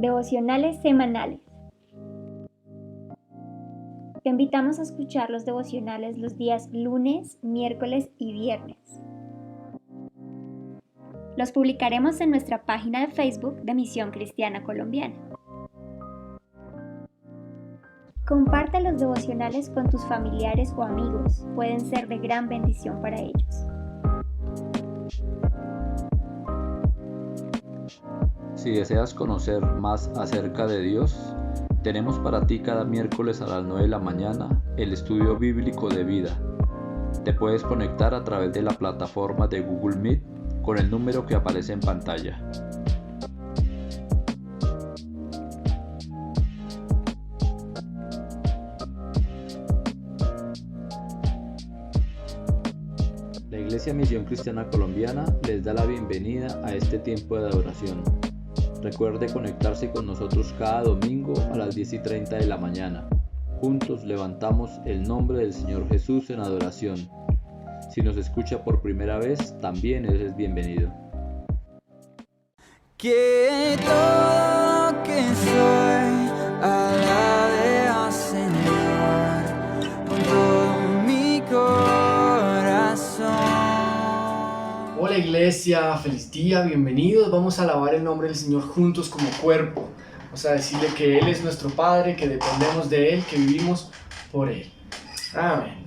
Devocionales semanales. Te invitamos a escuchar los devocionales los días lunes, miércoles y viernes. Los publicaremos en nuestra página de Facebook de Misión Cristiana Colombiana. Comparte los devocionales con tus familiares o amigos, pueden ser de gran bendición para ellos. Si deseas conocer más acerca de Dios, tenemos para ti cada miércoles a las 9 de la mañana el estudio bíblico de vida. Te puedes conectar a través de la plataforma de Google Meet con el número que aparece en pantalla. La Iglesia Misión Cristiana Colombiana les da la bienvenida a este tiempo de adoración. Recuerde conectarse con nosotros cada domingo a las 10:30 de la mañana. Juntos levantamos el nombre del Señor Jesús en adoración. Si nos escucha por primera vez, también eres bienvenido. Que todo lo que soy alabe al Señor con todo mi corazón. Hola iglesia, feliz día, bienvenidos. Vamos a alabar el nombre del Señor juntos como cuerpo. Vamos a decirle que Él es nuestro Padre, que dependemos de Él, que vivimos por Él. Amén.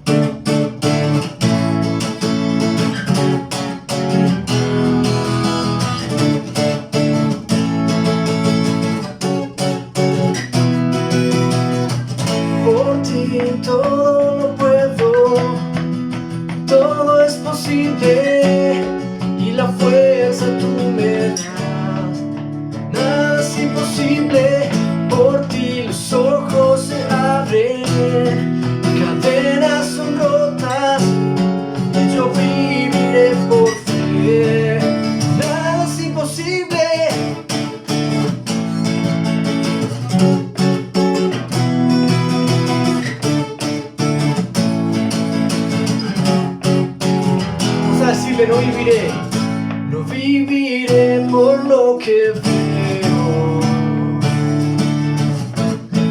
Por ti todo lo puedo, todo es posible. La fuerza tú me das, nada es imposible, por ti los ojos se abren, cadenas son rotas, y yo viviré por fe, nada es imposible. Vamos a decirle, no viviré. No viviré por lo que veo,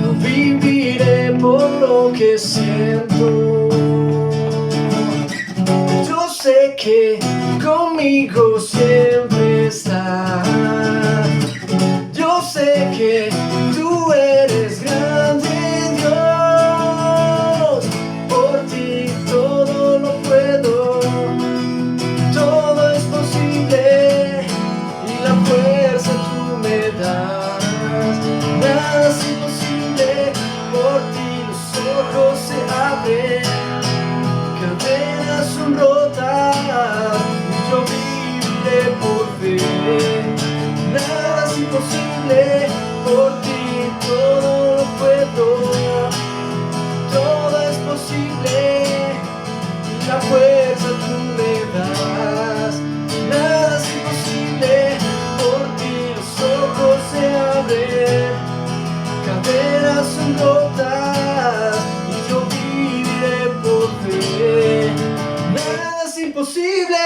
no viviré por lo que siento. Yo sé que conmigo siempre estás. Yo sé que tú eres grande, Dios. Por ti todo lo puedo. Todo es posible y la fuerza tú me das. Nada es imposible, por ti los ojos se abren, cadenas son rotas, y yo viviré por fe. Nada es imposible, por ti todo lo puedo. Todo es posible y la fuerza tú me das. Nada es imposible, por ti los ojos se abren, cadenas son rotas, y yo viviré por fe. Nada es imposible.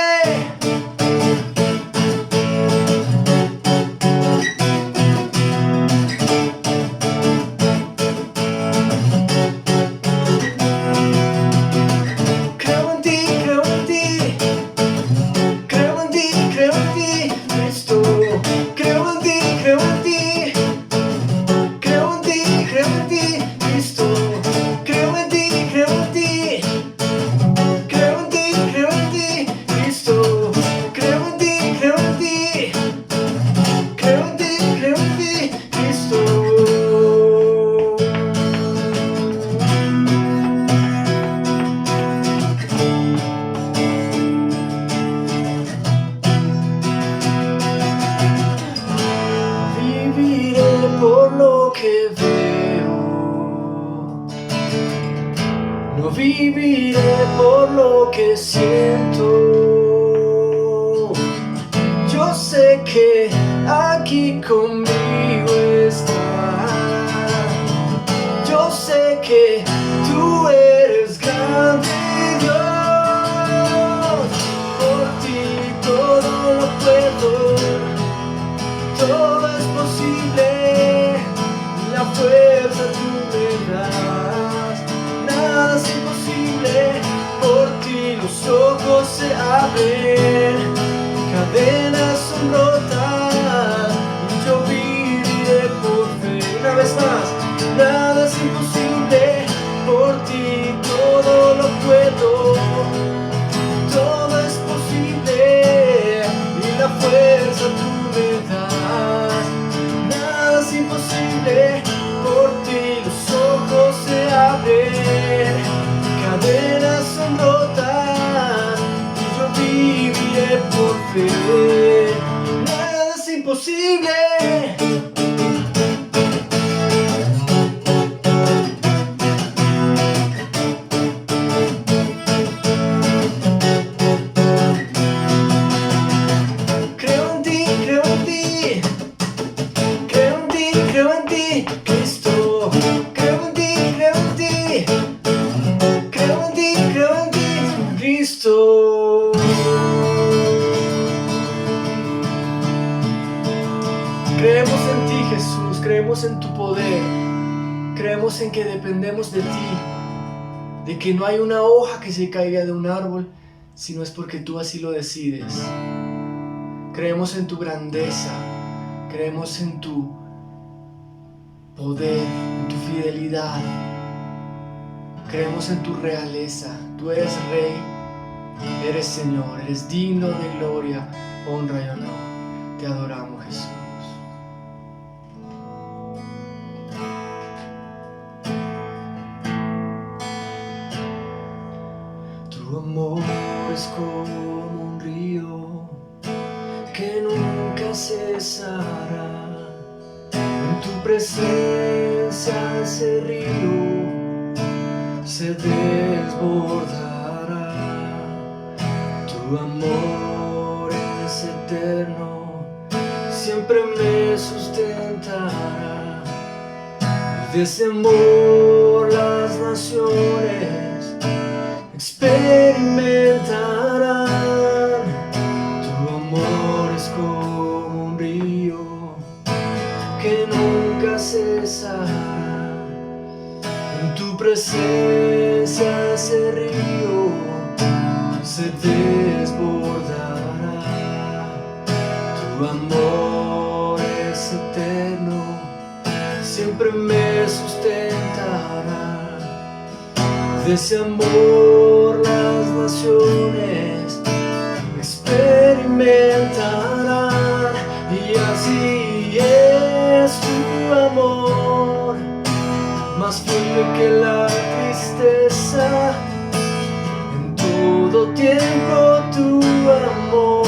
No viviré por lo que siento. Yo sé que aquí conmigo estás. Yo sé que tú eres grande, Dios. Por ti todo lo puedo, todo es posible. fuerza tú me das. Nada es imposible, por ti los ojos se abren, cadenas son rotas y yo viviré por fe. Nada es imposible. Cristo, creo en ti, Cristo. Creemos en ti, Jesús, creemos en tu poder, creemos en que dependemos de ti, de que no hay una hoja que se caiga de un árbol, si no es porque tú así lo decides. Creemos en tu grandeza, creemos en tu poder, en tu fidelidad. Creemos en tu realeza. Tú eres Rey, eres Señor, eres digno de gloria, honra y honor. Te adoramos, Jesús. Tu amor es como un río que nunca cesará. En tu presencia ese río se desbordará. Tu amor es eterno, siempre me sustentará. Y de ese amor las naciones experimentarán. Tu amor es como un río que nunca cesará. En tu presencia ese río se desbordará. Tu amor es eterno, siempre me sustentará. De ese amor las naciones experimentarán. Y así es tu amor, más fuerte que la tristeza. En todo tiempo tu amor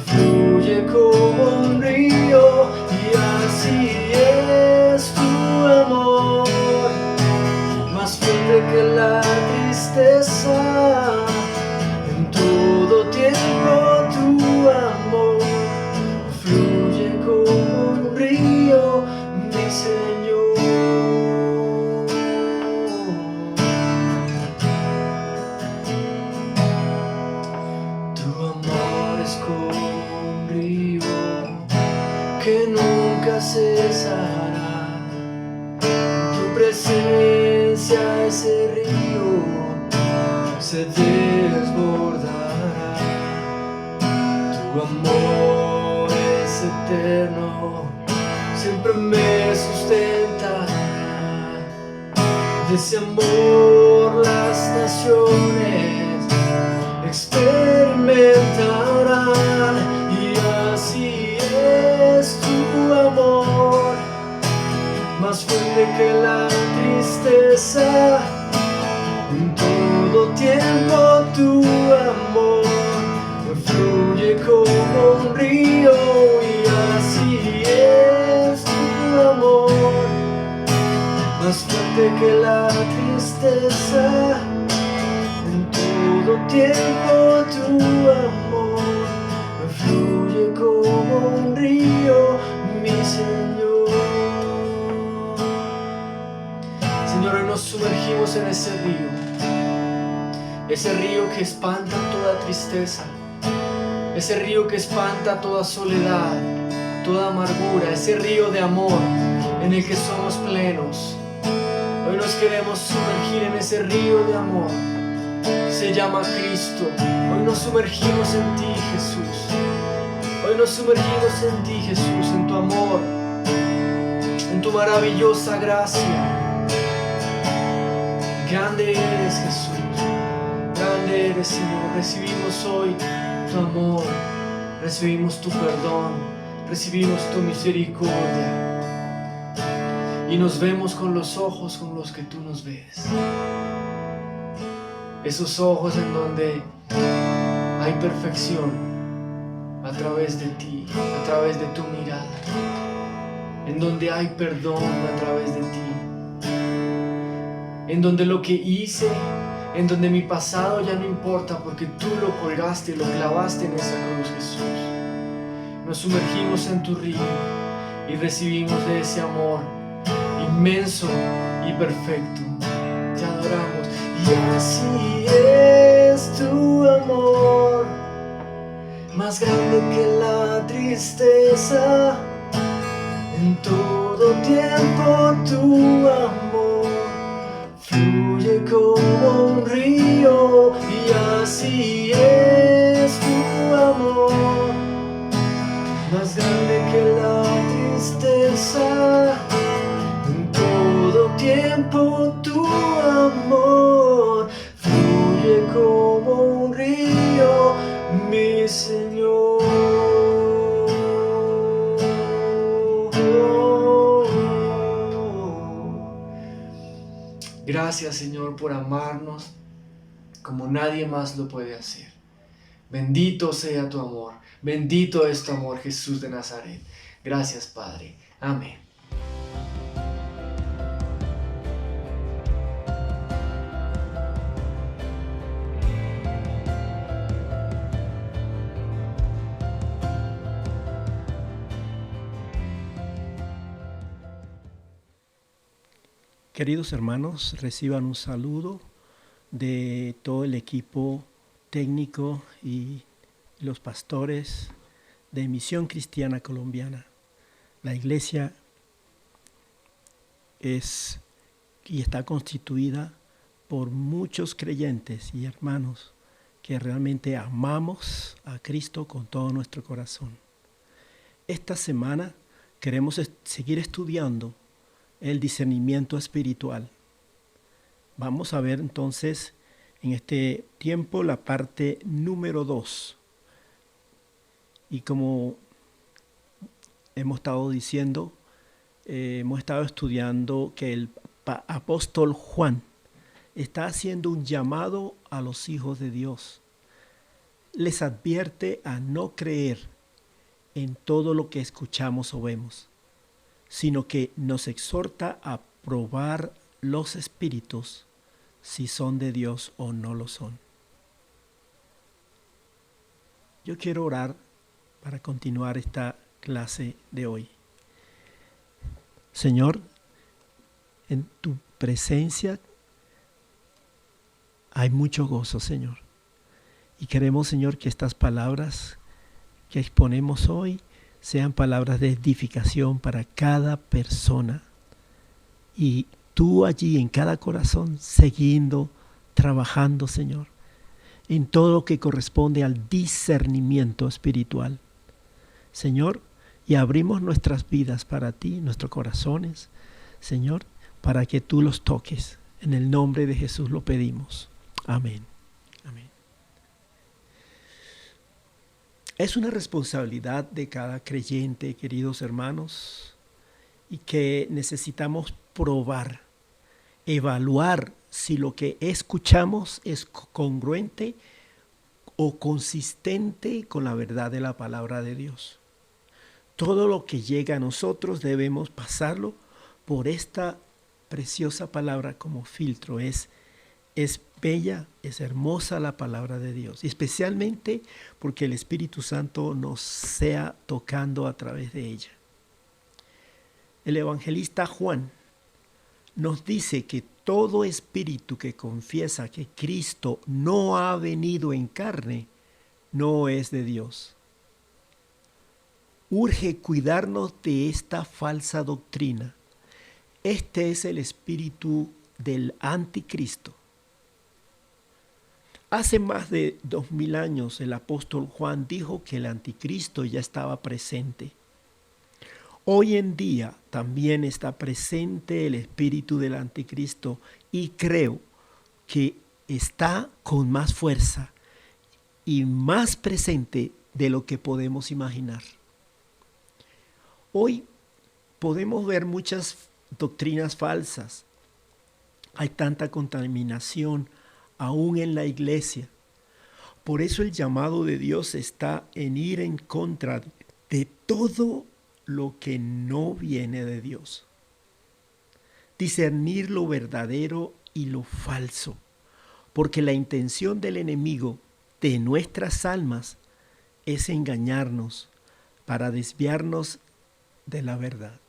fluye como un río. Y así es tu amor, más fuerte que la tristeza. En todo tiempo tu amor fluye como un río, mi Señor. Tu amor es como un río que nunca cesará. En tu presencia ese río se desbordará. Tu amor es eterno, siempre me sustentará. De ese amor las naciones experimentarán. Y así es tu amor, más fuerte que la tristeza. En todo tiempo tu amor fluye como un río. Y así es tu amor, más fuerte que la tristeza. En todo tiempo tu amor fluye como un río, mi Señor. Señor, hoy nos sumergimos en ese río que espanta toda tristeza, ese río que espanta toda soledad, toda amargura, ese río de amor en el que somos plenos. Hoy nos queremos sumergir en ese río de amor, se llama Cristo. Hoy nos sumergimos en ti, Jesús. Hoy nos sumergimos en ti, Jesús, en tu amor, en tu maravillosa gracia. Grande eres, Jesús, grande eres, Señor. Recibimos hoy tu amor, recibimos tu perdón, recibimos tu misericordia. Y nos vemos con los ojos con los que tú nos ves. Esos ojos en donde hay perfección a través de ti, a través de tu mirada. En donde hay perdón a través de ti. En donde lo que hice, en donde mi pasado ya no importa porque tú lo colgaste, lo clavaste en esa cruz, Jesús. Nos sumergimos en tu río y recibimos de ese amor inmenso y perfecto. Te adoramos. Y así es tu amor, más grande que la tristeza. En todo tiempo tu amor fluye como un río. Y así es tu amor, más grande que la tristeza. Tiempo tu amor fluye como un río, mi Señor. Gracias, Señor, por amarnos como nadie más lo puede hacer. Bendito sea tu amor, bendito es tu amor, Jesús de Nazaret. Gracias, Padre. Amén. Queridos hermanos, reciban un saludo de todo el equipo técnico y los pastores de Misión Cristiana Colombiana. La iglesia es y está constituida por muchos creyentes y hermanos que realmente amamos a Cristo con todo nuestro corazón. Esta semana queremos seguir estudiando el discernimiento espiritual. Vamos a ver entonces en este tiempo la parte número 2. Y como hemos estado diciendo, hemos estado estudiando que el apóstol Juan está haciendo un llamado a los hijos de Dios. Les advierte a no creer en todo lo que escuchamos o vemos, sino que nos exhorta a probar los espíritus si son de Dios o no lo son. Yo quiero orar para continuar esta clase de hoy. Señor, en tu presencia hay mucho gozo, Señor. Y queremos, Señor, que estas palabras que exponemos hoy sean palabras de edificación para cada persona. Y tú allí en cada corazón, siguiendo, trabajando, Señor, en todo lo que corresponde al discernimiento espiritual. Señor, y abrimos nuestras vidas para ti, nuestros corazones, Señor, para que tú los toques. En el nombre de Jesús lo pedimos. Amén. Amén. Es una responsabilidad de cada creyente, queridos hermanos, y que necesitamos probar, evaluar si lo que escuchamos es congruente o consistente con la verdad de la palabra de Dios. Todo lo que llega a nosotros debemos pasarlo por esta preciosa palabra como filtro. Es bella, es hermosa la palabra de Dios, especialmente porque el Espíritu Santo nos sea tocando a través de ella. El evangelista Juan nos dice que todo espíritu que confiesa que Cristo no ha venido en carne no es de Dios. Urge cuidarnos de esta falsa doctrina. Este es el espíritu del anticristo. Hace más de 2000 años el apóstol Juan dijo que el anticristo ya estaba presente. Hoy en día también está presente el espíritu del anticristo y creo que está con más fuerza y más presente de lo que podemos imaginar. Hoy podemos ver muchas doctrinas falsas. Hay tanta contaminación aún en la iglesia. Por eso el llamado de Dios está en ir en contra de todo lo que no viene de Dios. Discernir lo verdadero y lo falso, porque la intención del enemigo de nuestras almas es engañarnos para desviarnos de la verdad.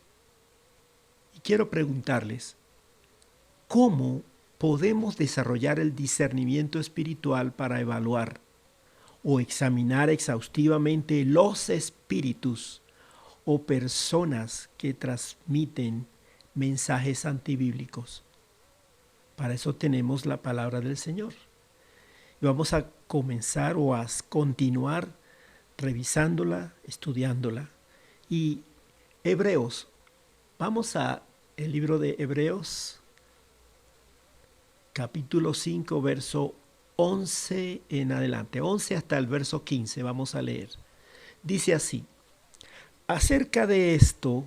Y quiero preguntarles, ¿cómo podemos desarrollar el discernimiento espiritual para evaluar o examinar exhaustivamente los espíritus o personas que transmiten mensajes antibíblicos? Para eso tenemos la palabra del Señor. Y vamos a comenzar o a continuar revisándola, estudiándola. Y Hebreos, vamos a el libro de Hebreos, capítulo 5, verso 11 en adelante, 11 hasta el verso 15, vamos a leer. Dice así: acerca de esto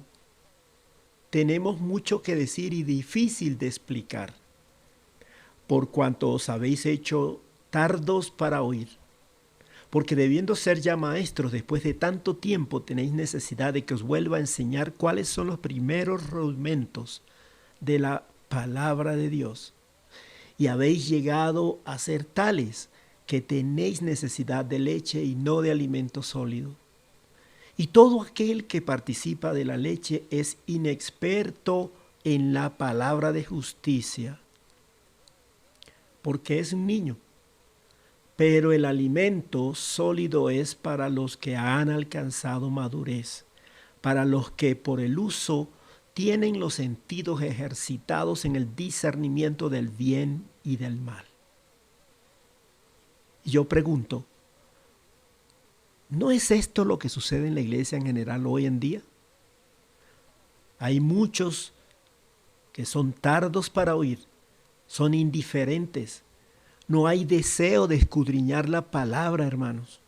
tenemos mucho que decir y difícil de explicar, por cuanto os habéis hecho tardos para oír. Porque debiendo ser ya maestros después de tanto tiempo, tenéis necesidad de que os vuelva a enseñar cuáles son los primeros rudimentos de la palabra de Dios. Y habéis llegado a ser tales que tenéis necesidad de leche y no de alimento sólido. Y todo aquel que participa de la leche es inexperto en la palabra de justicia, porque es un niño. Pero el alimento sólido es para los que han alcanzado madurez, para los que por el uso tienen los sentidos ejercitados en el discernimiento del bien y del mal. Y yo pregunto, ¿no es esto lo que sucede en la iglesia en general hoy en día? Hay muchos que son tardos para oír, son indiferentes. No hay deseo de escudriñar la palabra, hermanos.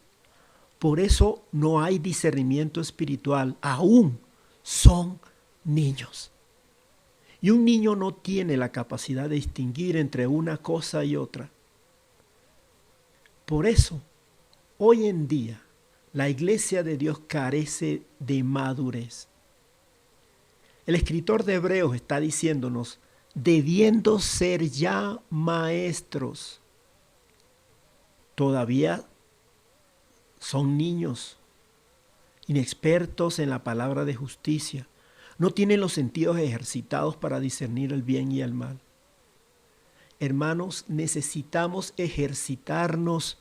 Por eso no hay discernimiento espiritual. Aún son niños. Y un niño no tiene la capacidad de distinguir entre una cosa y otra. Por eso, hoy en día, la iglesia de Dios carece de madurez. El escritor de Hebreos está diciéndonos, debiendo ser ya maestros, todavía son niños, inexpertos en la palabra de justicia. No tienen los sentidos ejercitados para discernir el bien y el mal. Hermanos, necesitamos ejercitarnos,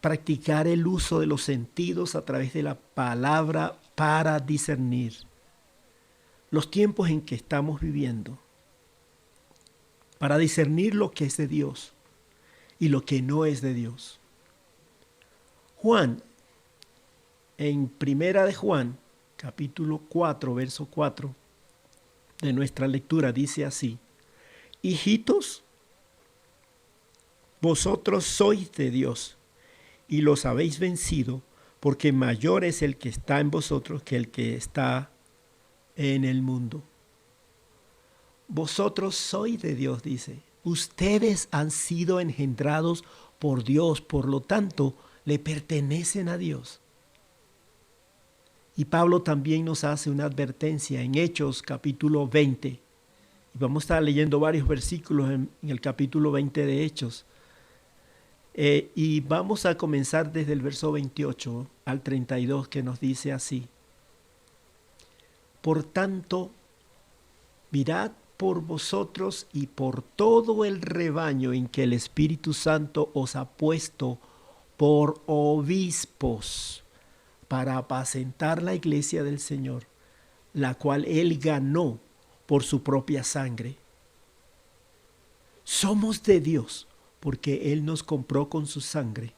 practicar el uso de los sentidos a través de la palabra para discernir los tiempos en que estamos viviendo, para discernir lo que es de Dios y lo que no es de Dios. Juan, en Primera de Juan, capítulo 4, verso 4 de nuestra lectura, dice así: hijitos, vosotros sois de Dios y los habéis vencido, porque mayor es el que está en vosotros que el que está en el mundo. Vosotros sois de Dios, dice. Ustedes han sido engendrados por Dios, por lo tanto, le pertenecen a Dios. Y Pablo también nos hace una advertencia en Hechos capítulo 20. Y vamos a estar leyendo varios versículos en el capítulo 20 de Hechos. Y vamos a comenzar desde el verso 28 al 32, que nos dice así: por tanto, mirad por vosotros y por todo el rebaño en que el Espíritu Santo os ha puesto por obispos para apacentar la iglesia del Señor, la cual Él ganó por su propia sangre. Somos de Dios porque Él nos compró con su sangre.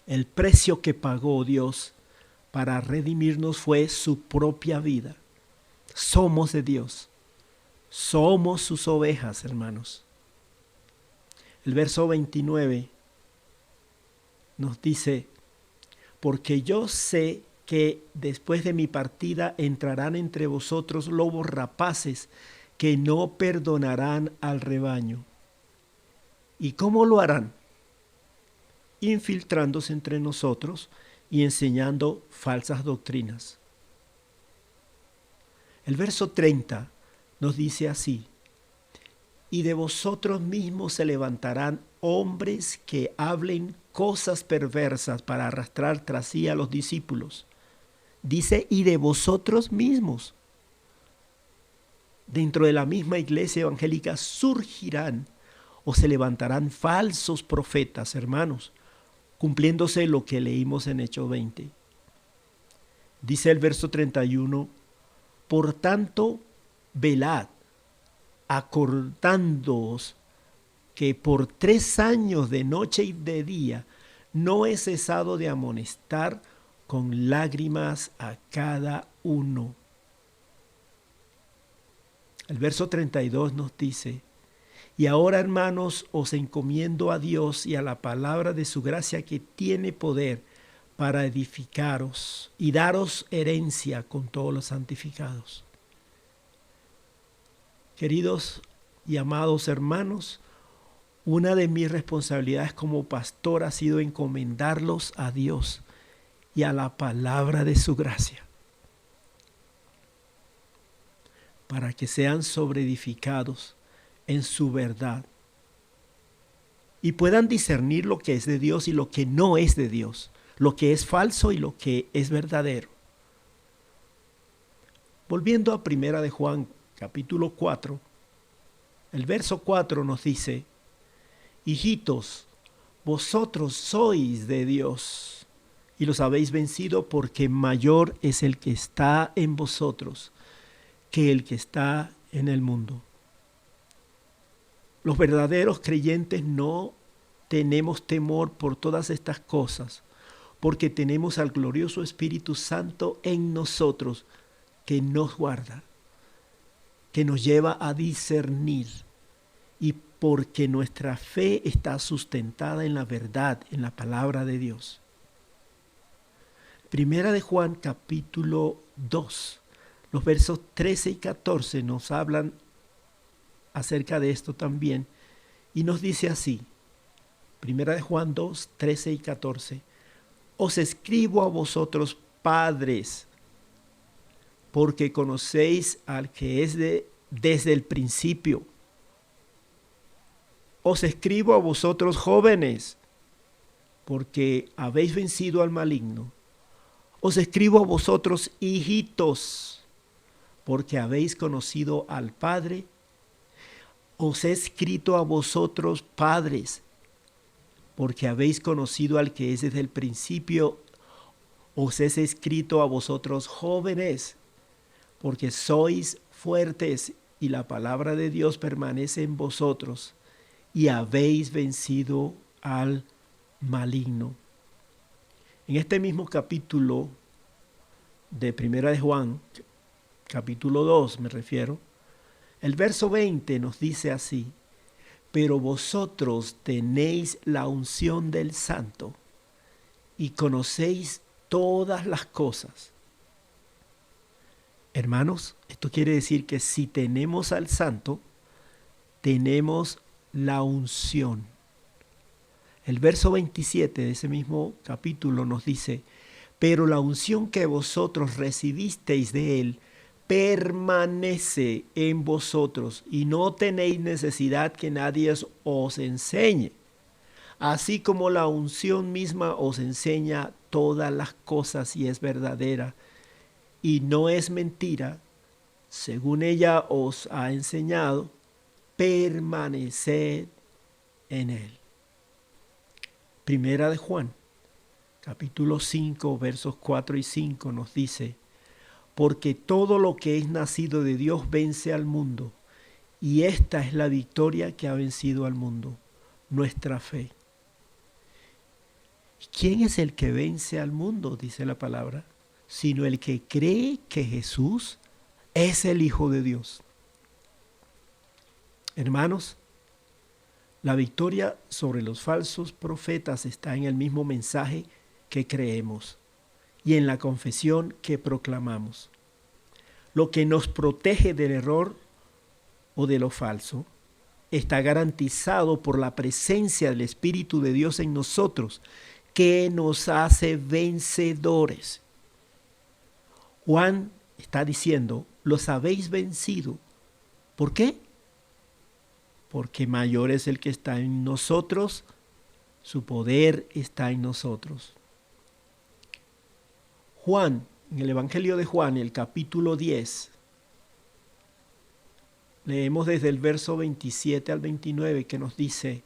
El precio que pagó Dios para redimirnos fue su propia vida. Somos de Dios. Somos sus ovejas, hermanos. El verso 29 nos dice: porque yo sé que después de mi partida entrarán entre vosotros lobos rapaces que no perdonarán al rebaño. ¿Y cómo lo harán? Infiltrándose entre nosotros y enseñando falsas doctrinas. El verso 30 nos dice así: y de vosotros mismos se levantarán hombres que hablen cosas perversas para arrastrar tras sí a los discípulos. Dice, y de vosotros mismos. Dentro de la misma iglesia evangélica surgirán o se levantarán falsos profetas, hermanos, cumpliéndose lo que leímos en Hechos 20. Dice el verso 31, por tanto, velad, acordándoos que por 3 años de noche y de día no he cesado de amonestar con lágrimas a cada uno. El verso 32 nos dice, y ahora, hermanos, os encomiendo a Dios y a la palabra de su gracia que tiene poder para edificaros y daros herencia con todos los santificados. Queridos y amados hermanos, una de mis responsabilidades como pastor ha sido encomendarlos a Dios y a la palabra de su gracia, para que sean sobreedificados en su verdad y puedan discernir lo que es de Dios y lo que no es de Dios, lo que es falso y lo que es verdadero. Volviendo a Primera de Juan, capítulo 4, el verso 4 nos dice, hijitos, vosotros sois de Dios y los habéis vencido porque mayor es el que está en vosotros que el que está en el mundo. Los verdaderos creyentes no tenemos temor por todas estas cosas, porque tenemos al glorioso Espíritu Santo en nosotros, que nos guarda, que nos lleva a discernir, y porque nuestra fe está sustentada en la verdad, en la palabra de Dios. Primera de Juan, capítulo 2, los versos 13 y 14 nos hablan acerca de esto también, y nos dice así, Primera de Juan 2, 13 y 14, os escribo a vosotros, padres, porque conocéis al que es desde el principio. Os escribo a vosotros, jóvenes, porque habéis vencido al maligno. Os escribo a vosotros, hijitos, porque habéis conocido al Padre. Os he escrito a vosotros, padres, porque habéis conocido al que es desde el principio. Os he escrito a vosotros, jóvenes, porque sois fuertes y la palabra de Dios permanece en vosotros y habéis vencido al maligno. En este mismo capítulo de Primera de Juan, capítulo 2 me refiero, el verso 20 nos dice así, pero vosotros tenéis la unción del Santo y conocéis todas las cosas. Hermanos, esto quiere decir que si tenemos al Santo, tenemos la unción. El verso 27 de ese mismo capítulo nos dice, pero la unción que vosotros recibisteis de Él permanece en vosotros y no tenéis necesidad que nadie os enseñe. Así como la unción misma os enseña todas las cosas y es verdadera y no es mentira, según ella os ha enseñado, permaneced en Él. Primera de Juan, capítulo 5, versos 4 y 5 nos dice, porque todo lo que es nacido de Dios vence al mundo, y esta es la victoria que ha vencido al mundo, nuestra fe. ¿Quién es el que vence al mundo? Dice la palabra, sino el que cree que Jesús es el Hijo de Dios. Hermanos, la victoria sobre los falsos profetas está en el mismo mensaje que creemos y en la confesión que proclamamos. Lo que nos protege del error o de lo falso está garantizado por la presencia del Espíritu de Dios en nosotros, que nos hace vencedores. Juan está diciendo, los habéis vencido. ¿Por qué? Porque mayor es el que está en nosotros, su poder está en nosotros. Juan, en el Evangelio de Juan, el capítulo 10, leemos desde el verso 27 al 29 que nos dice,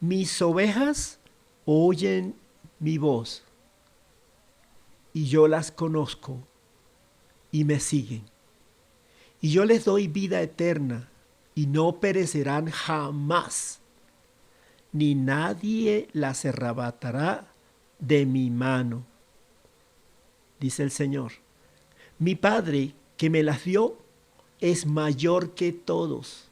mis ovejas oyen mi voz y yo las conozco y me siguen. Y yo les doy vida eterna y no perecerán jamás, ni nadie las arrebatará de mi mano, dice el Señor. Mi Padre que me las dio es mayor que todos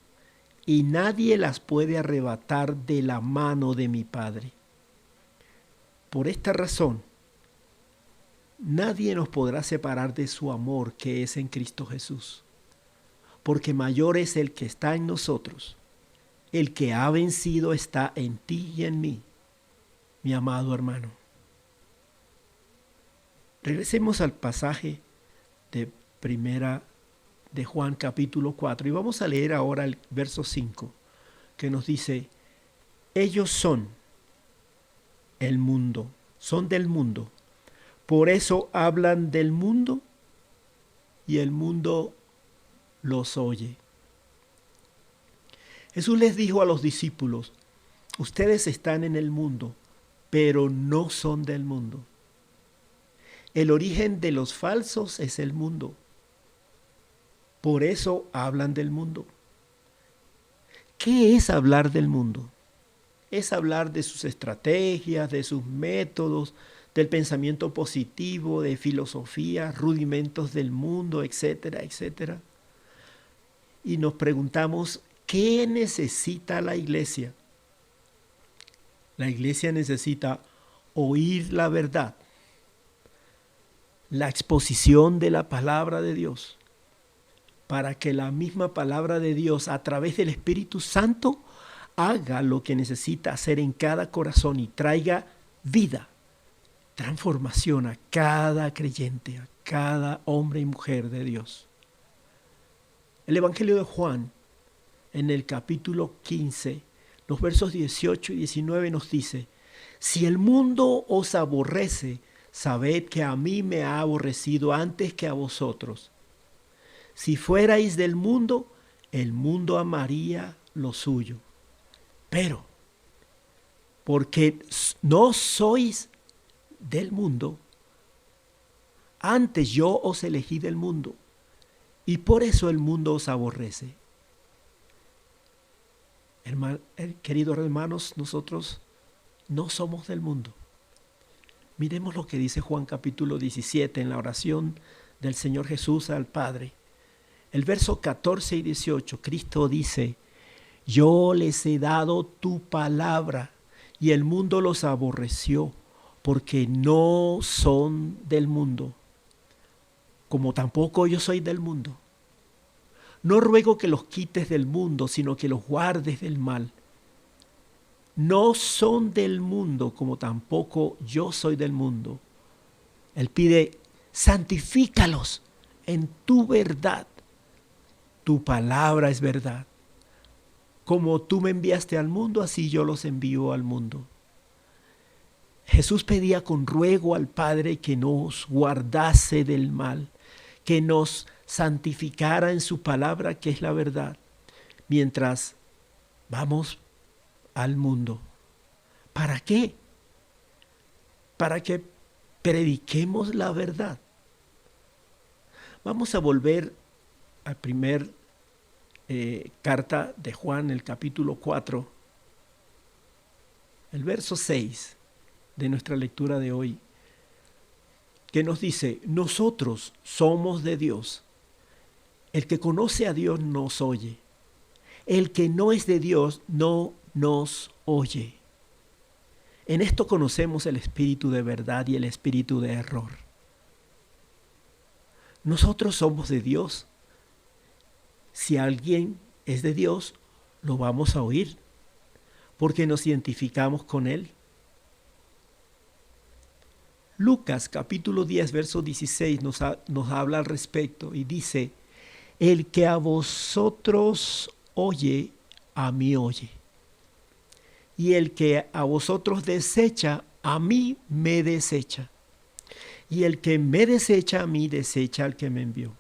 y nadie las puede arrebatar de la mano de mi Padre. Por esta razón, nadie nos podrá separar de su amor que es en Cristo Jesús, porque mayor es el que está en nosotros. El que ha vencido está en ti y en mí, mi amado hermano. Regresemos al pasaje de primera de Juan capítulo 4 y vamos a leer ahora el verso 5 que nos dice, ellos son el mundo, son del mundo, por eso hablan del mundo y el mundo los oye. Jesús les dijo a los discípulos, ustedes están en el mundo, pero no son del mundo. El origen de los falsos es el mundo. Por eso hablan del mundo. ¿Qué es hablar del mundo? Es hablar de sus estrategias, de sus métodos, del pensamiento positivo, de filosofía, rudimentos del mundo, etcétera, etcétera. Y nos preguntamos, ¿qué necesita la iglesia? La iglesia necesita oír la verdad, la exposición de la palabra de Dios, para que la misma palabra de Dios a través del Espíritu Santo haga lo que necesita hacer en cada corazón y traiga vida, transformación a cada creyente, a cada hombre y mujer de Dios. El Evangelio de Juan, en el capítulo 15, los versos 18 y 19 nos dice, si el mundo os aborrece, sabed que a mí me ha aborrecido antes que a vosotros. Si fuerais del mundo, el mundo amaría lo suyo. Pero, porque no sois del mundo, antes yo os elegí del mundo, y por eso el mundo os aborrece. Queridos hermanos, nosotros no somos del mundo. Miremos lo que dice Juan capítulo 17 en la oración del Señor Jesús al Padre. El verso 14 y 18, Cristo dice, yo les he dado tu palabra y el mundo los aborreció porque no son del mundo, como tampoco yo soy del mundo. No ruego que los quites del mundo, sino que los guardes del mal. No son del mundo, como tampoco yo soy del mundo. Él pide, santifícalos en tu verdad. Tu palabra es verdad. Como tú me enviaste al mundo, así yo los envío al mundo. Jesús pedía con ruego al Padre que nos guardase del mal, que nos santificara en su palabra, que es la verdad, mientras vamos al mundo. ¿Para qué? Para que prediquemos la verdad. Vamos a volver al primer carta de Juan, el capítulo 4, el verso 6 de nuestra lectura de hoy, que nos dice, nosotros somos de Dios. El que conoce a Dios nos oye. El que no es de Dios no nos oye. En esto conocemos el espíritu de verdad y el espíritu de error. Nosotros somos de Dios. Si alguien es de Dios, lo vamos a oír, porque nos identificamos con Él. Lucas capítulo 10, verso 16 nos habla al respecto y dice: el que a vosotros oye, a mí oye. Y el que a vosotros desecha, a mí me desecha. Y el que me desecha a mí, desecha al que me envió.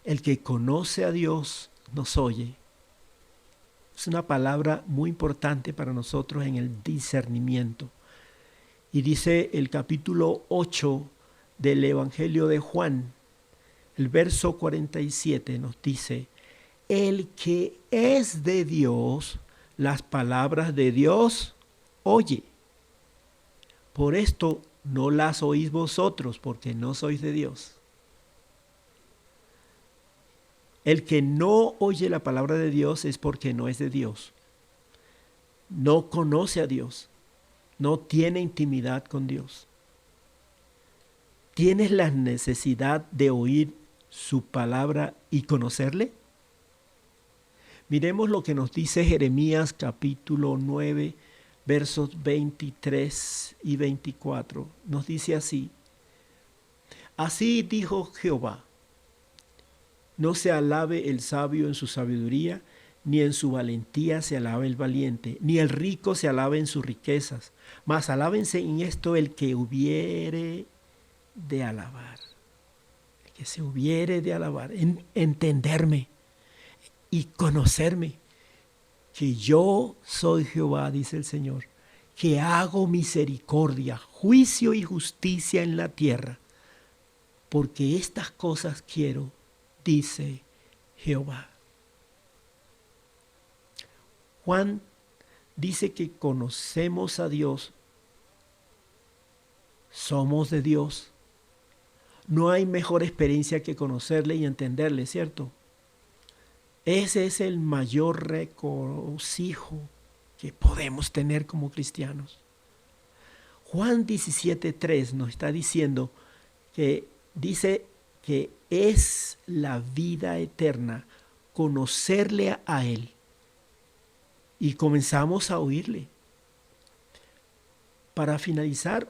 El que conoce a Dios nos oye. Es una palabra muy importante para nosotros en el discernimiento. Y dice el capítulo 8 del Evangelio de Juan, el verso 47 nos dice: el que es de Dios, las palabras de Dios oye. Por esto no las oís vosotros, porque no sois de Dios. El que no oye la palabra de Dios es porque no es de Dios. No conoce a Dios. No tiene intimidad con Dios. ¿Tienes la necesidad de oír su palabra y conocerle? Miremos lo que nos dice Jeremías capítulo 9, versos 23 y 24. Nos dice así: así dijo Jehová, no se alabe el sabio en su sabiduría, ni en su valentía se alabe el valiente, ni el rico se alabe en sus riquezas, mas alábense en esto el que hubiere de alabar. El que se hubiere de alabar, entenderme y conocerme, que yo soy Jehová, dice el Señor, que hago misericordia, juicio y justicia en la tierra, porque estas cosas quiero, dice Jehová. Juan dice que conocemos a Dios, somos de Dios. No hay mejor experiencia que conocerle y entenderle, ¿cierto? Ese es el mayor regocijo que podemos tener como cristianos. Juan 17:3 nos está diciendo que dice que es la vida eterna conocerle a Él. Y comenzamos a oírle. Para finalizar,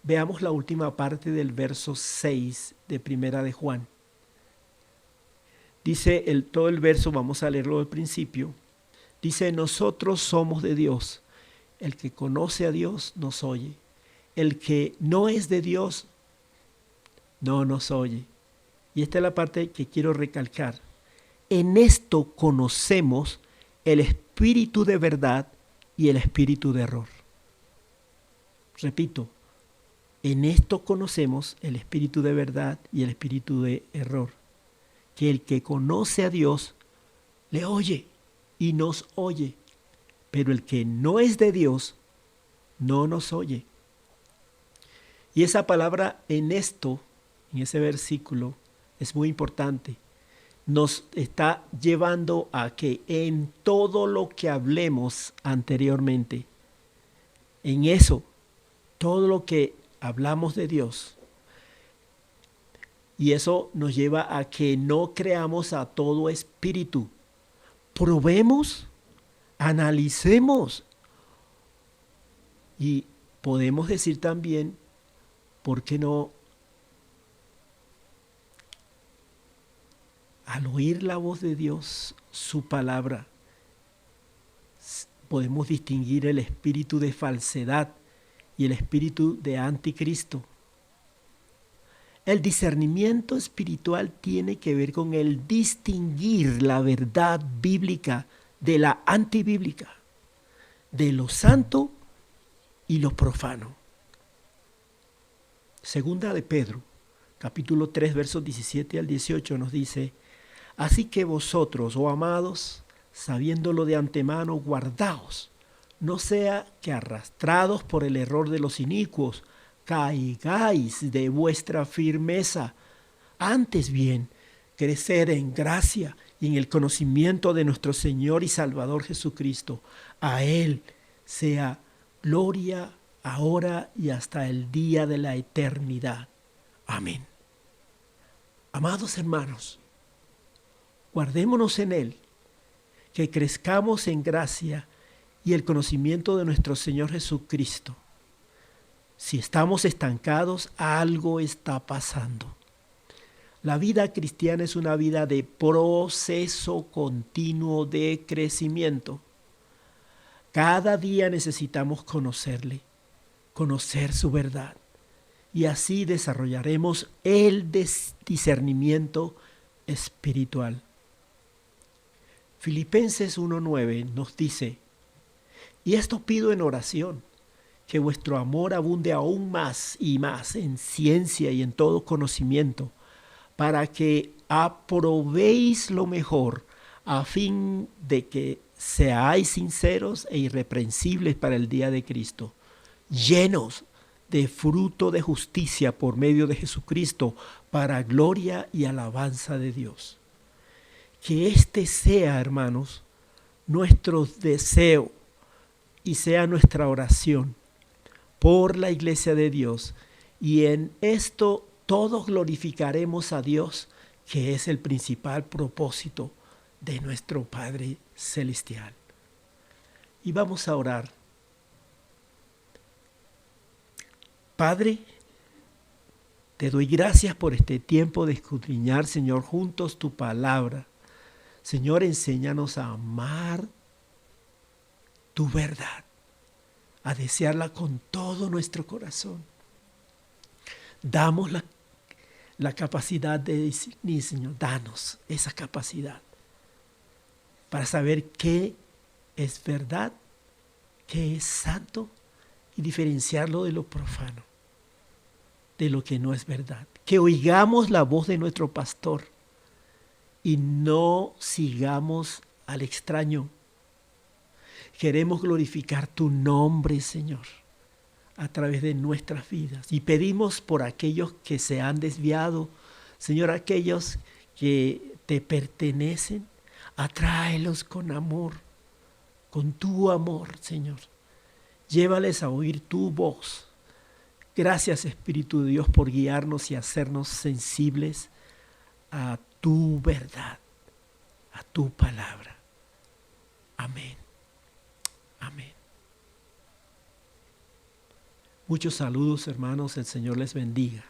veamos la última parte del verso 6 de Primera de Juan. Dice todo el verso, vamos a leerlo al principio. Dice: nosotros somos de Dios. El que conoce a Dios nos oye. El que no es de Dios no nos oye. Y esta es la parte que quiero recalcar. En esto conocemos el espíritu de verdad y el espíritu de error. Repito, en esto conocemos el espíritu de verdad y el espíritu de error. Que el que conoce a Dios le oye y nos oye, pero el que no es de Dios no nos oye. Y esa palabra en esto, en ese versículo, es muy importante. Nos está llevando a que en todo lo que hablemos anteriormente, en eso, todo lo que hablamos de Dios, y eso nos lleva a que no creamos a todo espíritu. Probemos, analicemos, y podemos decir también, ¿por qué no? Al oír la voz de Dios, su palabra, podemos distinguir el espíritu de falsedad y el espíritu de anticristo. El discernimiento espiritual tiene que ver con el distinguir la verdad bíblica de la antibíblica, de lo santo y lo profano. Segunda de Pedro, capítulo 3, versos 17 al 18 nos dice: así que vosotros, oh amados, sabiéndolo de antemano, guardaos, no sea que arrastrados por el error de los inicuos, caigáis de vuestra firmeza. Antes bien, crecer en gracia y en el conocimiento de nuestro Señor y Salvador Jesucristo. A Él sea gloria, ahora y hasta el día de la eternidad. Amén. Amados hermanos, guardémonos en Él, que crezcamos en gracia y el conocimiento de nuestro Señor Jesucristo. Si estamos estancados, algo está pasando. La vida cristiana es una vida de proceso continuo de crecimiento. Cada día necesitamos conocerle, conocer su verdad, y así desarrollaremos el discernimiento espiritual. Filipenses 1:9 nos dice: y esto pido en oración, que vuestro amor abunde aún más y más en ciencia y en todo conocimiento, para que aprobéis lo mejor, a fin de que seáis sinceros e irreprensibles para el día de Cristo, llenos de fruto de justicia por medio de Jesucristo, para gloria y alabanza de Dios. Que este sea, hermanos, nuestro deseo y sea nuestra oración por la Iglesia de Dios, y en esto todos glorificaremos a Dios, que es el principal propósito de nuestro Padre Celestial. Y vamos a orar. Padre, te doy gracias por este tiempo de escudriñar, Señor, juntos tu palabra. Señor, enséñanos a amar tu verdad, a desearla con todo nuestro corazón. Damos la capacidad de discernir, Señor, danos esa capacidad para saber qué es verdad, qué es santo, y diferenciarlo de lo profano, de lo que no es verdad. Que oigamos la voz de nuestro pastor y no sigamos al extraño. Queremos glorificar tu nombre, Señor, a través de nuestras vidas. Y pedimos por aquellos que se han desviado, Señor, aquellos que te pertenecen, atráelos con amor, con tu amor, Señor. Llévales a oír tu voz. Gracias, Espíritu de Dios, por guiarnos y hacernos sensibles a tu verdad, a tu palabra. Amén. Amén. Muchos saludos, hermanos. El Señor les bendiga.